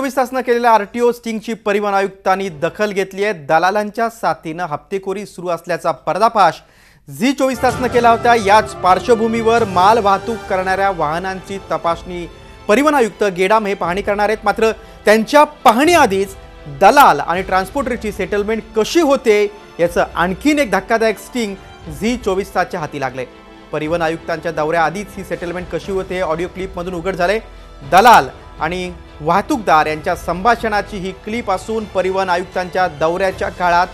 24 तासनं केलेल्या आरटीओ स्टिंगची परिवहन आयुक्तांनी दखल घेतली आहे। दलालांच्या साथीनं हप्तेखोरी सुरू असल्याचा पर्दाफाश झी24 तासनं केला होता। याच पार्श्वभूमीवर माल वाहतूक करणाऱ्या वाहनांची तपासणी परिवहन आयुक्त गेडाम हे पाहणी करणार आहेत। मात्र त्यांच्या पाहणीआधीच दलाल आणि ट्रान्सपोर्टरची सेटलमेंट कशी होते याचं आणखीन एक धक्कादायक स्टिंग झी24 तासच्या हाती लागले। परिवहन आयुक्तांच्या दौऱ्याआधीच ही सेटलमेंट कशी होते ऑडिओ क्लिपमधून उघड झाले। दलाल आणि वाहतूकदार यांच्या संभाषणाची ही क्लिप असून परिवहन आयुक्तांच्या दौऱ्याच्या काळात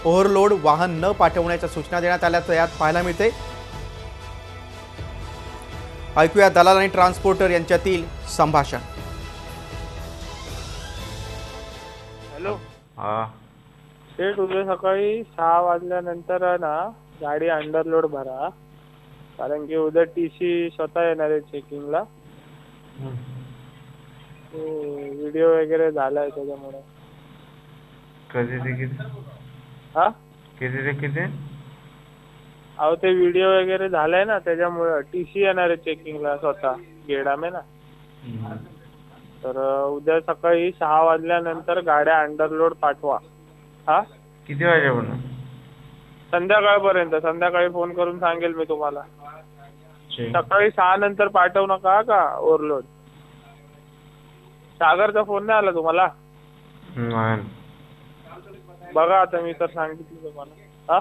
ओव्हरलोड वाहन न पाठवण्याच्या सूचना देण्यात आल्याचं यात पाहायला मिळते। ऐकूया दलाल आणि ट्रान्सपोर्टर यांच्यातील संभाषण। हॅलो, सेठ उद्या सकाळी 6 वाजल्यानंतर ना गाडी अंडरलोड भरा, कारण की उद्या टीसी स्वतः येणार आहे चेकिंगला। व्हिडिओ वगैरे झालाय त्याच्यामुळे। किती अहो ते व्हिडिओ वगैरे झालाय ना, त्याच्यामुळे टीसी येणार आहे चेकिंगला स्वतः, गेडाम आहे ना। तर उद्या सकाळी 6 वाजल्यानंतर गाड्या अंडरलोड पाठवा। हा, किती वाजेपर्यंत? संध्याकाळपर्यंत। संध्याकाळी फोन करून सांगेल मी तुम्हाला। सकाळी 6 नंतर पाठवू नका का ओव्हरलोड। सागरचा फोन नाही आला तुम्हाला? बघा आता मी तर सांगितलं तुम्हाला। हा,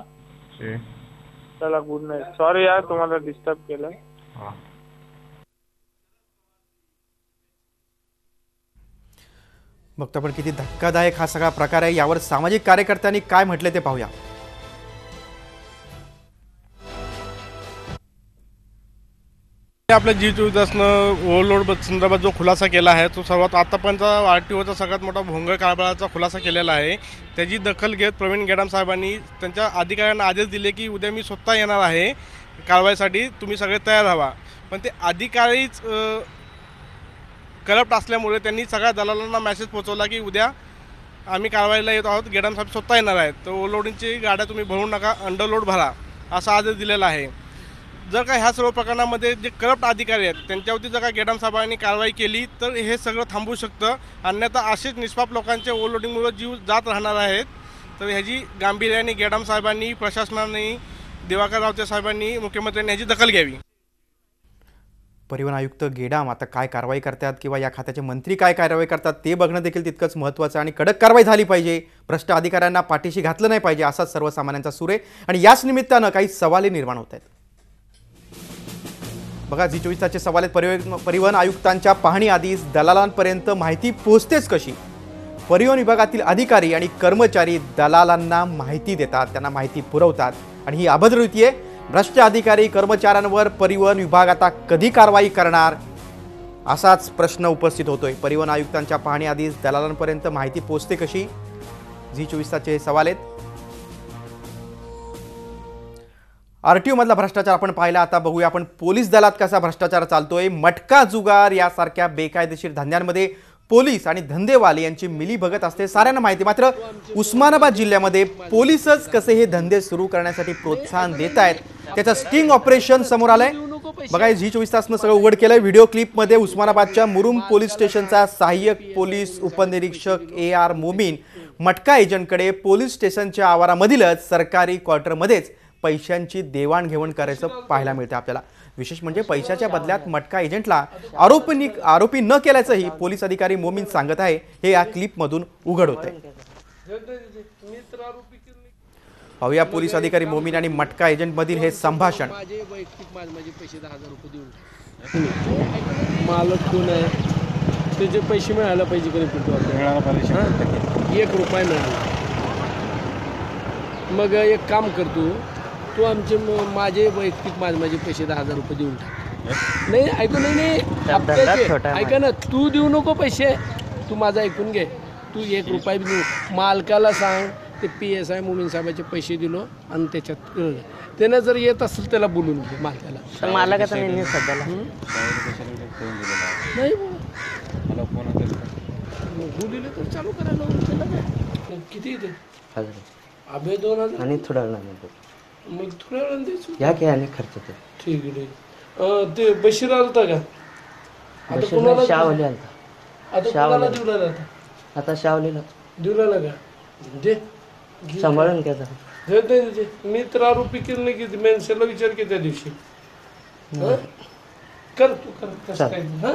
चला, गुड नाईट। सॉरी यार तुम्हाला डिस्टर्ब केलं। बघतो आपण किती धक्कादायक हा सगळा प्रकार आहे। यावर सामाजिक कार्यकर्त्यांनी काय म्हटले ते पाहूया। आपल्या झी24 तासनं ओव्हरलोड संदर्भात जो खुलासा केला आहे तो सर्वात आतापर्यंत आरटीओचा सगळ्यात मोठा भोंगळ कारभाराचा खुलासा केलेला आहे। त्याची दखल घेत प्रवीण गेडाम साहेबांनी त्यांच्या अधिकाऱ्यांना आदेश दिले की उद्या मी स्वतः येणार आहे कारवाईसाठी, तुम्ही सगळे तयार व्हा। पण ते अधिकारीच करप्ट असल्यामुळे त्यांनी सगळ्या दलालांना मेसेज पोहोचवला की उद्या आम्ही कारवाईला येत आहोत, गेडाम साहेब स्वतः येणार आहेत, तर ओव्हरलोडिंगची गाड्या तुम्ही भरू नका, अंडरलोड भरा असा आदेश दिलेला आहे। जर का ह्या सर्व प्रकरणामध्ये जे करप्ट अधिकारी आहेत त्यांच्यावरती जर का गेडाम साहेबांनी कारवाई केली तर हे सगळं थांबू शकतं, अन्यथा असेच निष्पाप लोकांच्या ओव्हरलोडिंगमुळे जीव जात राहणार आहेत। तर ह्याची गांभीर्याने गेडाम साहेबांनी, प्रशासनाने, दिवाकर रावते साहेबांनी, मुख्यमंत्र्यांनी ह्याची दखल घ्यावी। परिवहन आयुक्त गेडाम आता काय कारवाई करतात किंवा या खात्याचे मंत्री काय कारवाई करतात ते बघणं देखील तितकंच महत्त्वाचं आणि कडक कारवाई झाली पाहिजे। भ्रष्ट अधिकाऱ्यांना पाठीशी घातलं नाही पाहिजे असाच सर्वसामान्यांचा सूर आहे आणि याच निमित्तानं काही सवालही निर्माण होत आहेत। बघा, झी24 तासचे सवाल आहेत। परिवहन आयुक्तांच्या पाहणीआधीच दलालांपर्यंत माहिती पोहोचतेच कशी? परिवहन विभागातील अधिकारी आणि कर्मचारी दलालांना माहिती देतात, त्यांना माहिती पुरवतात आणि ही अभद्र युती आहे। भ्रष्ट अधिकारी कर्मचाऱ्यांवर परिवहन विभाग आता कधी कारवाई करणार असाच प्रश्न उपस्थित होतोय। परिवहन आयुक्तांच्या पाहणीआधीच दलालांपर्यंत माहिती पोहोचते कशी? झी24 तासचे हे सवाल आहेत। आरटीओ मधला भ्रष्टाचार आपण पाहिला, आता बघूया आपण पोलीस दलात कसा भ्रष्टाचार चालतोय। मटका जुगार यासारख्या बेकायदेशीर धंद्यांमध्ये पोलीस आणि धंदेवाले यांची मिलीभगत असते, साऱ्यांना माहिती। मात्र उस्मानाबाद जिल्ह्यामध्ये पोलीसच कसे हे धंदे सुरू करण्यासाठी प्रोत्साहन देत आहेत त्याचं स्टिंग ऑपरेशन समोर आलंय। बघा, झी24 तासनं सगळं उघड केलंय। व्हिडिओ क्लिपमध्ये उस्मानाबादच्या मुरुम पोलीस स्टेशनचा सहाय्यक पोलीस उपनिरीक्षक AR मोमीन मटका एजंटकडे पोलीस स्टेशनच्या आवारामधीलच सरकारी क्वार्टरमध्येच पैशांची देवाणघेवाण करायचं पाहायला मिळतं आपल्याला। विशेष म्हणजे पैशाच्या बदल्यात मटका एजंटला आरोपी न केल्याचंही पोलीस अधिकारी मोमीन सांगत आहे, हे या क्लिपमधून उघड होत आहे। पाहूया पोलीस अधिकारी मोमीन आणि मटका एजंट मधील हे संभाषण। माझे पैसे 10,000 रुपये देऊन मालक कोण आहे त्याचे पैसे मिळायला पाहिजे, कधी मिळाला पाहिजे, 1 रुपया मिळाला। मग एक काम करतो, तू आमचे माझे वैयक्तिक माझे पैसे 10,000 रुपये देऊन टाक। नाही ऐकू, नाही ऐका ना, तू देऊ नको पैसे, तू माझं ऐकून घे। तू 1 रुपया देऊ, मालकाला सांग ते PSI मोमीन साहेबाचे पैसे दिलो आणि त्याच्यात त्यानं जर येत असेल त्याला बोलून घे मालकाला। मालकाचा नाही सध्याला नाही बोलिले तर चालू करायला किती येते? अबे 2,000 आणि थोडा वेळ मग थोड्या वेळानं द्यायचं या की आणि खर्च ते ठीक आहे। ते बशीर आलता का? आता शाहवली आलता। आता कोणाला देऊ लागला? आता शावलेला देऊ लगा दे सांभाळून घ्या जरा. दे मी तर आरोपी केलं नाही की मेन्शनला विचार की त्या दिवशी कर तू कर कसं काय हा.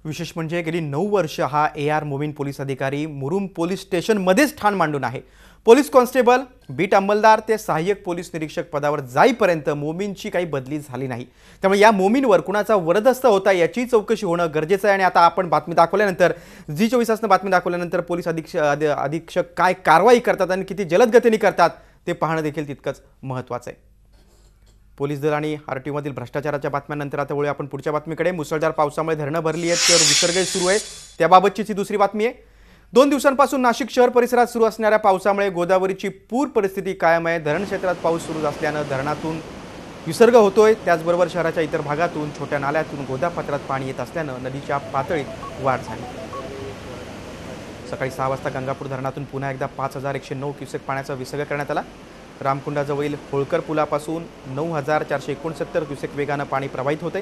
विशेष म्हणजे गेली 9 वर्ष हा AR मोमीन पोलीस अधिकारी मुरुम पोलीस स्टेशनमध्येच ठाण मांडून आहे. पोलीस कॉन्स्टेबल, बीट अंमलदार ते सहाय्यक पोलीस निरीक्षक पदावर जाईपर्यंत मोमीनची काही बदली झाली नाही. त्यामुळे या मोमीनवर कुणाचा वरदहस्त होता याची चौकशी होणं गरजेचं आहे. आणि आता आपण बातमी दाखवल्यानंतर G24 तासनं बातमी दाखवल्यानंतर पोलीस अधीक्षक काय कारवाई करतात आणि किती जलद गतीने करतात ते पाहणं देखील तितकंच महत्त्वाचं आहे. पोलीस दल आणि RTO मधील भ्रष्टाचाराच्या बातम्यांनंतर आता वळूया आपण पुढच्या बातमीकडे. मुसळधार पावसामुळे धरणं भरली आहेत तर विसर्ग सुरू आहे त्याबाबतची दुसरी बातमी आहे. 2 दिवसांपासून नाशिक शहर परिसरात सुरू असणाऱ्या पावसामुळे गोदावरीची पूर परिस्थिती कायम आहे. धरण क्षेत्रात पाऊस सुरू असल्यानं धरणातून विसर्ग होतोय. त्याचबरोबर शहराच्या इतर भागातून छोट्या नाल्यातून गोदापात्रात पाणी येत असल्यानं नदीच्या पातळीत वाढ झाली. सकाळी 6 वाजता गंगापूर धरणातून पुन्हा एकदा 5109 क्युसेक पाण्याचा विसर्ग करण्यात आला. रामकुंडाजवळील होळकर पुलापासून 9469 क्युसेक वेगानं पाणी प्रवाहित होते.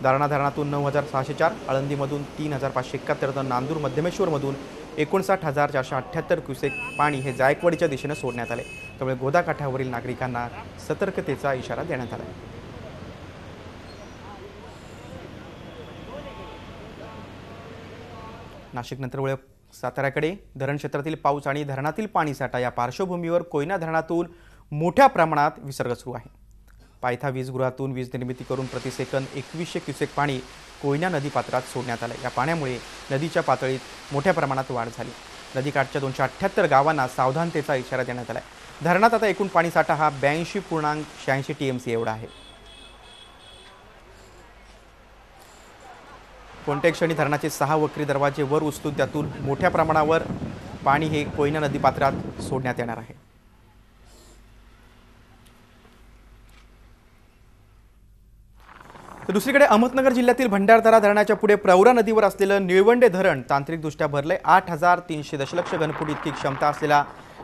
दारणा धरणातून 9604, आळंदीमधून 3571 तर नांदूर मध्यमेश्वरमधून 59478 क्युसेक पाणी हे जायकवाडीच्या दिशेनं सोडण्यात आले. त्यामुळे गोदाकाठावरील नागरिकांना सतर्कतेचा इशारा देण्यात आला. नाशिकनंतर वळ साताऱ्याकडे. धरण क्षेत्रातील पाऊस आणि धरणातील पाणीसाठा या पार्श्वभूमीवर कोयना धरणातून मोठ्या प्रमाणात विसर्ग सुरू आहे. पायथा वीजगृहातून वीज निर्मिती करून प्रतिसेकंद 2100 क्युसेक पाणी कोयना नदीपात्रात सोडण्यात आलं. या पाण्यामुळे नदीच्या पातळीत मोठ्या प्रमाणात वाढ झाली. नदीकाठच्या 278 गावांना सावधानतेचा इशारा देण्यात आला. धरणात आता एकूण पाणीसाठा हा 82.86 TMC एवढा आहे. कोणत्याही क्षणी धरणाचे 6 वक्री दरवाजे वर उचलून त्यातून मोठ्या प्रमाणावर पाणी हे कोयना नदीपात्रात सोडण्यात येणार आहे. तर दुसरीकडे अहमदनगर जिल्ह्यातील भंडारदरा धरणाच्या पुढे प्रवरा नदीवर असलेलं निळवंडे धरण तांत्रिकदृष्ट्या भरले. 8300 दशलक्ष घनफूट इतकी क्षमता असलेल्या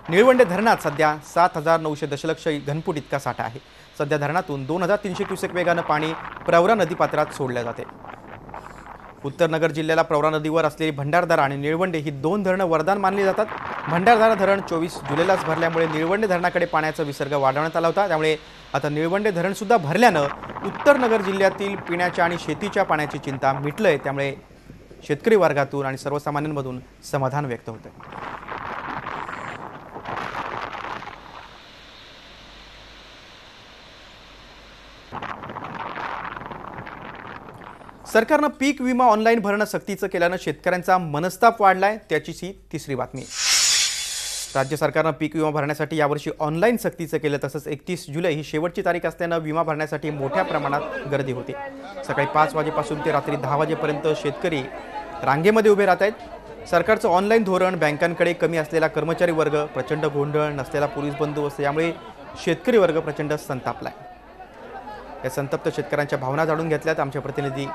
निळवंडे धरणात सध्या 7900 दशलक्ष घनफूट इतका साठा आहे. सध्या धरणातून 2300 क्युसेक वेगानं पाणी प्रवरा नदीपात्रात सोडले जाते. उत्तर नगर जिल्ह्याला प्रवरा नदीवर असलेली भंडारदरा आणि निळवंडे ही 2 धरणं वरदान मानली जातात. भंडारदरा धरण 24 जुलैलाच भरल्यामुळे निळवंडे धरणाकडे पाण्याचा विसर्ग वाढवण्यात आला होता. त्यामुळे आता निळवंडे धरण सुद्धा भरल्यानं उत्तर नगर जिल्ह्यातील पिण्याच्या आणि शेतीच्या पाण्याची चिंता मिटलंय. त्यामुळे शेतकरी वर्गातून आणि सर्वसामान्यांमधून समाधान व्यक्त होतंय. सरकारनं पीक विमा ऑनलाईन भरणं सक्तीचं केल्यानं शेतकऱ्यांचा मनस्ताप वाढलाय. त्याचीच ही तिसरी बातमी. राज्य सरकारनं पीक विमा भरण्यासाठी यावर्षी ऑनलाईन सक्तीचं केलं. तसंच 31 जुलै ही शेवटची तारीख असल्यानं विमा भरण्यासाठी मोठ्या प्रमाणात गर्दी होती. सकाळी 5 वाजेपासून ते रात्री 10 वाजेपर्यंत शेतकरी रांगेमध्ये उभे राहत आहेत. सरकारचं ऑनलाईन धोरण, बँकांकडे कमी असलेला कर्मचारी वर्ग, प्रचंड गोंधळ, नसलेला पोलीस बंदोबस्त यामुळे शेतकरी वर्ग प्रचंड संतापलाय. या संतप्त शेतकऱ्यांच्या भावना जाणून घेतल्यात आमचे प्रतिनिधी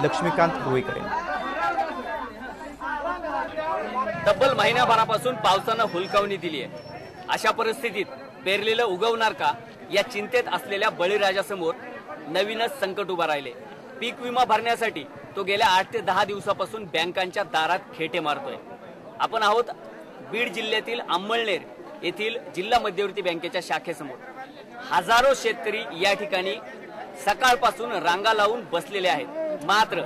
लक्ष्मीकांत रुईकर. तब्बल महिन्याभरापासून पावसानं हुलकावणी दिली आहे. अशा परिस्थितीत पेरलेलं उगवणार का या चिंतेत असलेल्या बळीराजासमोर नवीनच संकट उभं राहिले. पीक विमा भरण्यासाठी तो गेल्या 8 ते 10 दिवसापासून बँकांच्या दारात खेटे मारतोय. आपण आहोत बीड जिल्ह्यातील अंमळनेर येथील जिल्हा मध्यवर्ती बँकेच्या शाखेसमोर. हजारो शेतकरी या ठिकाणी सकाळपासून रांगा लावून बसलेले आहेत. मात्र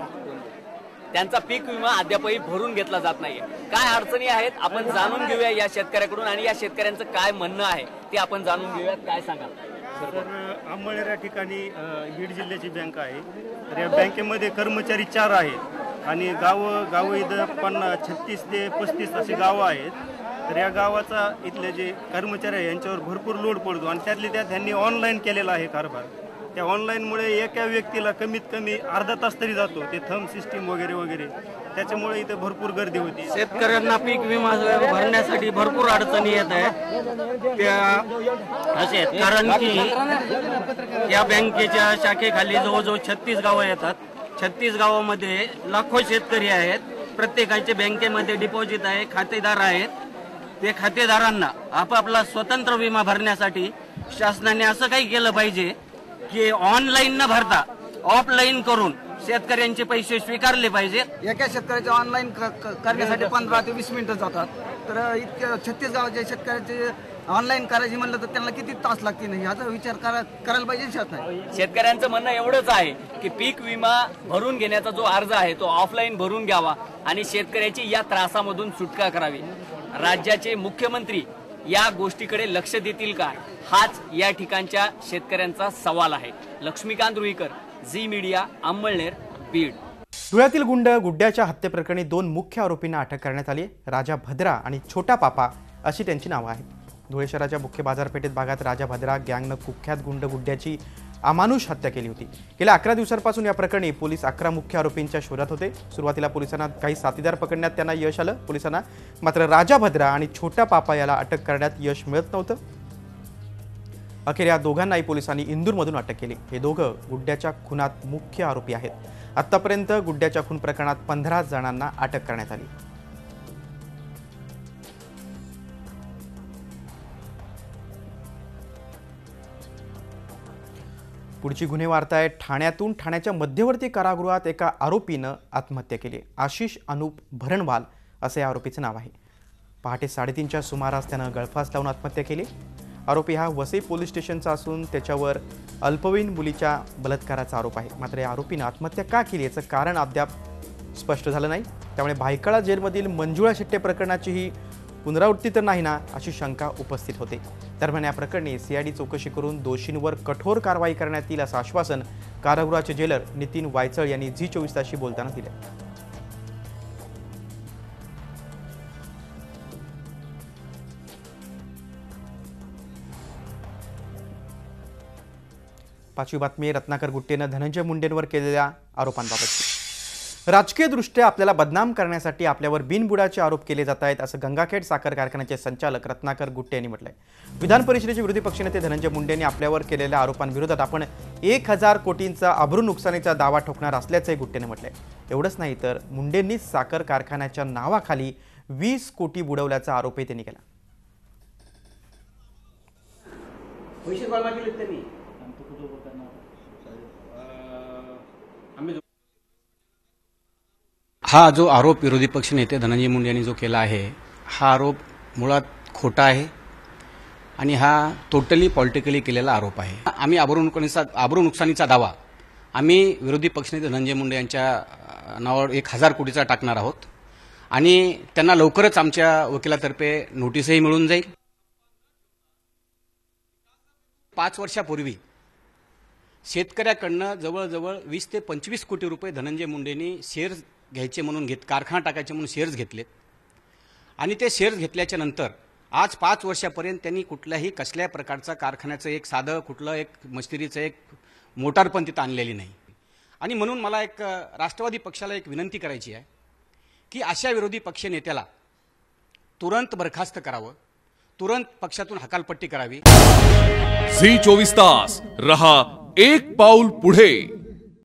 त्यांचा पीक विमा अद्यापही भरून घेतला जात नाहीये. काय अडचणी आहेत आपण जाणून घेऊया या शेतकऱ्याकडून आणि या शेतकऱ्यांचं काय म्हणणं आहे ते आपण जाणून घेऊयात. काय सांगाल? तर अंमळनेर या ठिकाणी बीड जिल्ह्याची बँक आहे. तर या बँकेमध्ये कर्मचारी 4 आहेत आणि गावं इथं 36 ते 35 असे गावं आहेत. तर या गावाचा इथले जे कर्मचारी आहे यांच्यावर भरपूर लोड पडतो आणि त्यातल्या त्यात त्यांनी ऑनलाईन केलेला आहे कारभार. त्या ऑनलाईनमुळे एका व्यक्तीला कमीत कमी अर्धा तास तरी जातो. ते थंब सिस्टीम वगैरे वगैरे त्याच्यामुळे इथे भरपूर गर्दी होती. शेतकऱ्यांना पीक विमा भरण्यासाठी भरपूर अडचणी येत आहेत. त्या असे आहेत कारण की या बँकेच्या शाखेखाली जवळजवळ 36 गावं येतात. 36 गावामध्ये लाखो शेतकरी आहेत. प्रत्येकाचे बँकेमध्ये डिपॉझिट आहे, खातेदार आहेत. ते खातेदारांना आपापला स्वतंत्र विमा भरण्यासाठी शासनाने असं काही केलं पाहिजे की ऑनलाईन न भरता ऑफलाईन करून शेतकऱ्यांचे पैसे स्वीकारले पाहिजेत. एका शेतकऱ्याचे ऑनलाईन करण्यासाठी 15 ते 20 मिनिटं जातात. तर इतक्या 36 गावाच्या शेतकऱ्याचे ऑनलाईन करायची म्हणलं तर त्यांना किती तास लागतील याचा विचार करायला पाहिजे शासनाने. शेतकऱ्यांचं म्हणणं एवढंच आहे की पीक विमा भरून घेण्याचा जो अर्ज आहे तो ऑफलाईन भरून घ्यावा आणि शेतकऱ्याची या त्रासामधून सुटका करावी. राज्याचे मुख्यमंत्री या गोष्टीकडे लक्ष देतील का, हाच या ठिकाणच्या शेतकऱ्यांचा सवाल आहे. लक्ष्मीकांत रुईकर, झी मीडिया, अंमळनेर, बीड. धुळ्यातील गुड्ड्याच्या हत्येप्रकरणी 2 मुख्य आरोपींना अटक करण्यात आली. राजा भद्रा आणि छोटा पापा अशी त्यांची नावं आहेत. धुळे शहराच्या मुख्य बाजारपेठेत भागात राजा भद्रा गँगनं कुख्यात गुड्ड्याची अमानुष हत्या केली होती. गेल्या 11 दिवसांपासून या प्रकरणी पोलीस 11 मुख्य आरोपींच्या शोधात होते. सुरुवातीला पोलिसांना काही साथीदार पकडण्यात त्यांना यश आलं पोलिसांना, मात्र राजा भद्रा आणि छोटा पापा याला अटक करण्यात यश मिळत नव्हतं. अखेर या दोघांनाही पोलिसांनी इंदूरमधून अटक केली. हे दोघं गुड्ड्याच्या खुनात मुख्य आरोपी आहेत. आतापर्यंत गुड्ड्याच्या खून प्रकरणात 15 जणांना अटक करण्यात आली. पुढची गुन्हे वार्ता आहे ठाण्यातून. ठाण्याच्या मध्यवर्ती कारागृहात एका आरोपीनं आत्महत्या केली. आशिष अनुप भरणवाल असे या आरोपीचं नाव आहे. पहाटे 3:30च्या सुमारास त्यानं गळफास लावून आत्महत्या केली. आरोपी हा वसई पोलीस स्टेशनचा असून त्याच्यावर अल्पवयीन मुलीच्या बलात्काराचा आरोप आहे. मात्र या आरोपीनं आत्महत्या का केली याचं कारण अद्याप स्पष्ट झालं नाही. त्यामुळे भायखळा जेलमधील मंजुळा शेट्टे प्रकरणाची ही पुनरावृत्ती तर नाही ना अशी शंका उपस्थित होते. दरम्यान या प्रकरणी सीआयडी चौकशी करून दोषींवर कठोर कारवाई करण्यात येईल असं आश्वासन कारागृहाचे जेलर नितीन वायचळ यांनी झी 24 तासशी बोलताना दिले. पाचवी बातमी रत्नाकर गुट्टेनं धनंजय मुंडेंवर केलेल्या आरोपांबाबतची. राजकीय दृष्ट्या आपल्याला बदनाम करण्यासाठी आपल्यावर बिनबुडाचे आरोप केले जात आहेत असं गंगाखेड साखर कारखान्याचे संचालक रत्नाकर गुट्टे यांनी म्हटलंय. विधान परिषदेचे विरोधी पक्षनेते धनंजय मुंडे यांनी आपल्यावर केलेल्या आरोपांविरोधात आपण 1000 कोटींचा अब्रू नुकसानीचा दावा ठोकणार असल्याचंही गुट्टेने म्हटलंय. एवढंच नाही तर मुंडेंनीच साखर कारखान्याच्या नावाखाली 20 कोटी बुडवल्याचा आरोपही त्यांनी केला. हा जो आरोप विरोधी पक्षनेते धनंजय मुंडे यांनी जो केला आहे हा आरोप मुळात खोटा आहे आणि हा टोटली पॉलिटिकली केलेला आरोप आहे. आम्ही अब्रू नुकसानीचा दावा आम्ही विरोधी पक्षनेते धनंजय मुंडे यांच्या नावावर 1000 कोटीचा टाकणार आहोत आणि त्यांना लवकरच आमच्या वकिलातर्फे नोटीसही मिळून जाईल. 5 वर्षापूर्वी शेतकऱ्याकडनं जवळजवळ 20 ते 25 कोटी रुपये धनंजय मुंडेंनी शेअर्स घ्यायचे म्हणून कारखाना टाकायचे म्हणून शेअर्स घेतलेत आणि ते शेअर्स घेतल्याच्या नंतर आज 5 वर्षापर्यंत त्यांनी कुठल्याही कसल्या प्रकारचा कारखान्याचं एक साधं कुठलं एक मशिनरीचं एक मोटार पण तिथं आणलेली नाही. आणि म्हणून मला एक राष्ट्रवादी पक्षाला एक विनंती करायची आहे की अशा विरोधी पक्ष नेत्याला तुरंत बरखास्त करावं, तुरंत पक्षातून हकालपट्टी करावी. झी 24 तास रहा एक पाऊल पुढे.